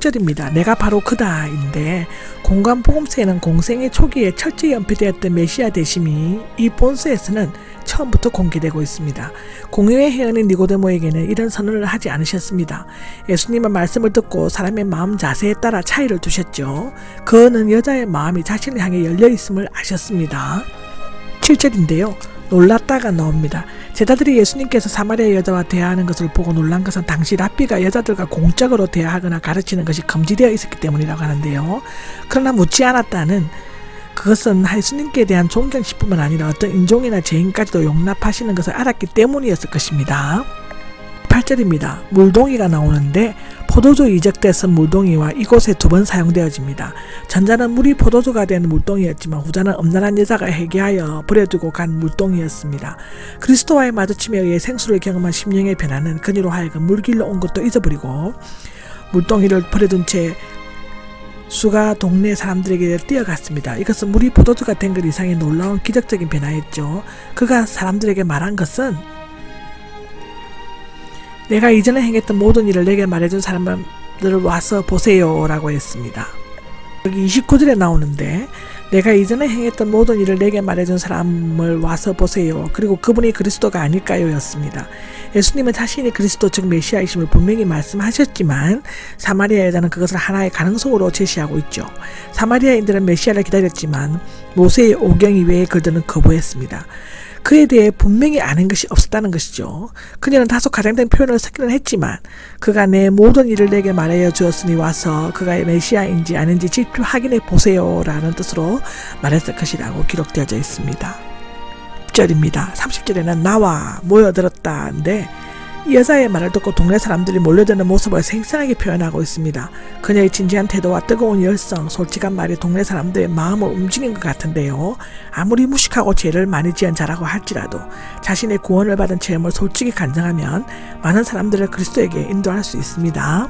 절입니다. 내가 바로 그다인데 공간 복음서에는 공생의 초기에 철저히 연피되었던 메시아 대심이 이 본서에서는 처음부터 공개되고 있습니다. 공의의 회원인 니고데모에게는 이런 선언을 하지 않으셨습니다. 예수님의 말씀을 듣고 사람의 마음 자세에 따라 차이를 두셨죠. 그는 여자의 마음이 자신을 향해 열려 있음을 아셨습니다. 7절인데요. 놀랐다가 나옵니다. 제자들이 예수님께서 사마리아 여자와 대화하는 것을 보고 놀란 것은 당시 랍비가 여자들과 공적으로 대화하거나 가르치는 것이 금지되어 있었기 때문이라고 하는데요. 그러나 묻지 않았다는 그것은 예수님께 대한 존경심뿐만 아니라 어떤 인종이나 죄인까지도 용납하시는 것을 알았기 때문이었을 것입니다. 8절입니다. 물동이가 나오는데 포도주 이적돼서 물동이와 이곳에 2번 사용되어집니다. 전자는 물이 포도주가 된 물동이었지만 후자는 엄란한 여자가 해계하여 버려두고 간 물동이었습니다. 그리스도와의 마주침에 의해 생수를 경험한 심령의 변화는 그녀로 하여금 물길로 온 것도 잊어버리고 물동이를 버려둔 채 수가 동네 사람들에게 뛰어갔습니다. 이것은 물이 포도주가 된 것 이상의 놀라운 기적적인 변화였죠. 그가 사람들에게 말한 것은 내가 이전에 행했던 모든 일을 내게 말해준 사람들을 와서 보세요 라고 했습니다. 여기 29절에 나오는데 내가 이전에 행했던 모든 일을 내게 말해준 사람을 와서 보세요. 그리고 그분이 그리스도가 아닐까요? 였습니다. 예수님은 자신이 그리스도 즉 메시아이심을 분명히 말씀하셨지만 사마리아 여자는 그것을 하나의 가능성으로 제시하고 있죠. 사마리아인들은 메시아를 기다렸지만 모세의 오경 이외의 그들은 거부했습니다. 그에 대해 분명히 아는 것이 없었다는 것이죠. 그녀는 다소 가장된 표현을 쓰기는 했지만 그가 내 모든 일을 내게 말하여 주었으니 와서 그가 메시아인지 아닌지 직접 확인해 보세요 라는 뜻으로 말했을 것이라고 기록되어져 있습니다. 10절입니다. 30절에는 나와 모여들었다인데 이 여자의 말을 듣고 동네 사람들이 몰려드는 모습을 생생하게 표현하고 있습니다. 그녀의 진지한 태도와 뜨거운 열성, 솔직한 말이 동네 사람들의 마음을 움직인 것 같은데요. 아무리 무식하고 죄를 많이 지은 자라고 할지라도 자신의 구원을 받은 체험을 솔직히 간증하면 많은 사람들을 그리스도에게 인도할 수 있습니다.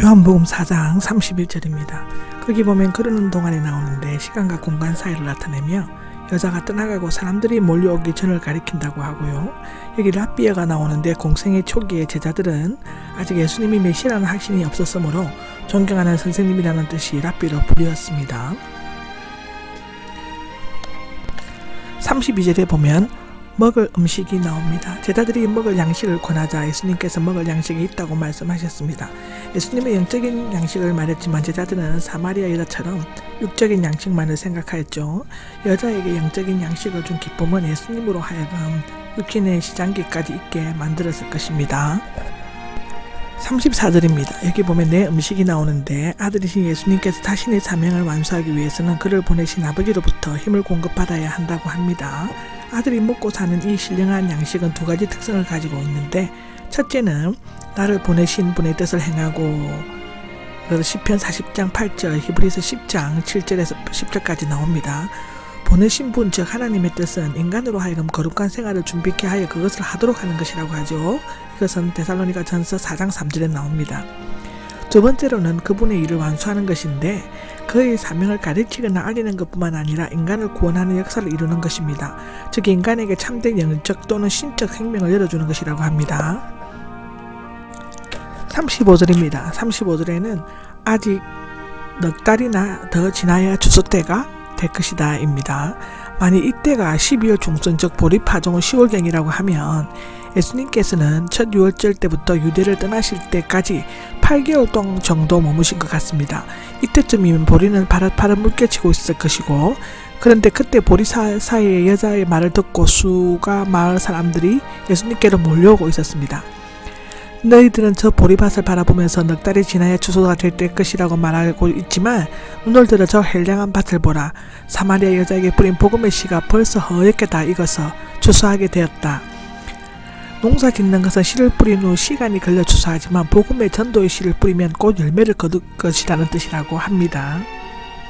요한복음 4장 31절입니다. 거기 보면 그러는 동안에 나오는데 시간과 공간 사이를 나타내며 여자가 떠나가고 사람들이 몰려오기 전을 가리킨다고 하고요. 여기 랍비어가 나오는데 공생의 초기에 제자들은 아직 예수님이 메시아라는 확신이 없었으므로 존경하는 선생님이라는 뜻이 랍비로 불리었습니다. 32절에 보면 먹을 음식이 나옵니다. 제자들이 먹을 양식을 권하자 예수님께서 먹을 양식이 있다고 말씀하셨습니다. 예수님의 영적인 양식을 말했지만 제자들은 사마리아 여자처럼 육적인 양식만을 생각하였죠. 여자에게 영적인 양식을 준 기쁨은 예수님으로 하여금 육신의 시장기까지 있게 만들었을 것입니다. 34절입니다. 여기 보면 내 음식이 나오는데 아들이신 예수님께서 자신의 사명을 완수하기 위해서는 그를 보내신 아버지로부터 힘을 공급받아야 한다고 합니다. 아들이 먹고 사는 이 신령한 양식은 2가지 특성을 가지고 있는데 첫째는 나를 보내신 분의 뜻을 행하고 시편 40장 8절, 히브리서 10장 7절에서 10절까지 나옵니다. 보내신 분 즉 하나님의 뜻은 인간으로 하여금 거룩한 생활을 준비케 하여 그것을 하도록 하는 것이라고 하죠. 이것은 데살로니가 전서 4장 3절에 나옵니다. 2번째로는 그분의 일을 완수하는 것인데 그의 사명을 가르치거나 알리는 것뿐만 아니라 인간을 구원하는 역사를 이루는 것입니다. 즉 인간에게 참된 영적 또는 신적 생명을 열어주는 것이라고 합니다. 35절입니다. 35절에는 아직 넉 달이나 더 지나야 추수 때가 될 것이다 입니다. 만약 이때가 12월 중순 즉 보리파종은 10월경이라고 하면 예수님께서는 첫 유월절 때부터 유대를 떠나실 때까지 8개월 동안 정도 머무신 것 같습니다. 이때쯤이면 보리는 파릇파릇 물결치고 있을 것이고 그런데 그때 보리 사이의 여자의 말을 듣고 수가 마을 사람들이 예수님께로 몰려오고 있었습니다. 너희들은 저 보리밭을 바라보면서 넉 달이 지나야 추수가 될 것이라고 말하고 있지만 눈을 들어 저 헬량한 밭을 보라. 사마리아 여자에게 뿌린 복음의 씨가 벌써 허옇게 다 익어서 추수하게 되었다. 농사 짓는 것은 씨를 뿌린 후 시간이 걸려 추수하지만 복음의 전도의 씨를 뿌리면 곧 열매를 거둘 것이라는 뜻이라고 합니다.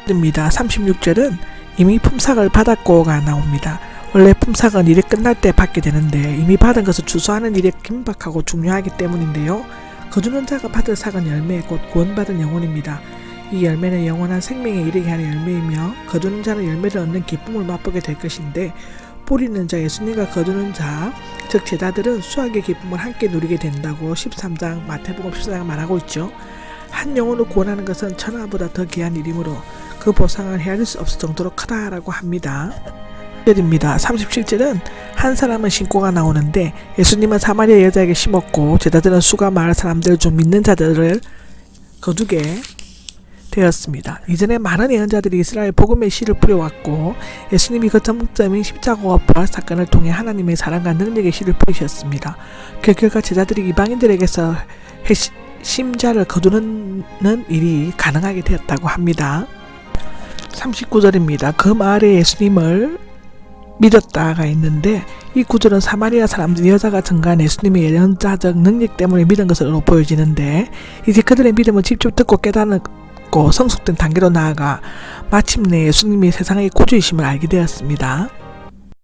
36절은 이미 품삯을 받았고가 나옵니다. 원래 품삯은 일이 끝날 때 받게 되는데 이미 받은 것을 추수하는 일이 긴박하고 중요하기 때문인데요. 거두는 자가 받을 삭은 열매 곧 구원받은 영혼입니다. 이 열매는 영원한 생명에 이르게 하는 열매이며 거두는 자는 열매를 얻는 기쁨을 맛보게 될 것인데 뿌리는 자 예수님과 거두는 자 즉 제자들은 수확의 기쁨을 함께 누리게 된다고 13장 마태복음 14장 말하고 있죠. 한 영혼을 구원하는 것은 천하보다 더 귀한 일이므로 그 보상을 헤아릴 수 없을 정도로 크다라고 합니다. 37절은 한 사람은 신고가 나오는데 예수님은 사마리아 여자에게 심었고 제자들은 수가 많은 사람들 중 믿는 자들을 거두게 되었습니다. 이전에 많은 예언자들이 이스라엘 복음의 씨를 뿌려왔고 예수님이 그 전점인 십자가와 부활 사건을 통해 하나님의 사랑과 능력의 씨를 뿌리셨습니다. 그 결과 제자들이 이방인들에게서 심자를 거두는 일이 가능하게 되었다고 합니다. 39절입니다. 그 마을에 예수님을 믿었다가 있는데 이 구절은 사마리아 사람들 여자가 증가한 예수님의 예언자적 능력 때문에 믿은 것으로 보여지는데 이제 그들의 믿음은 직접 듣고 깨닫고 성숙된 단계로 나아가 마침내 예수님이 세상의 구주이심을 알게 되었습니다.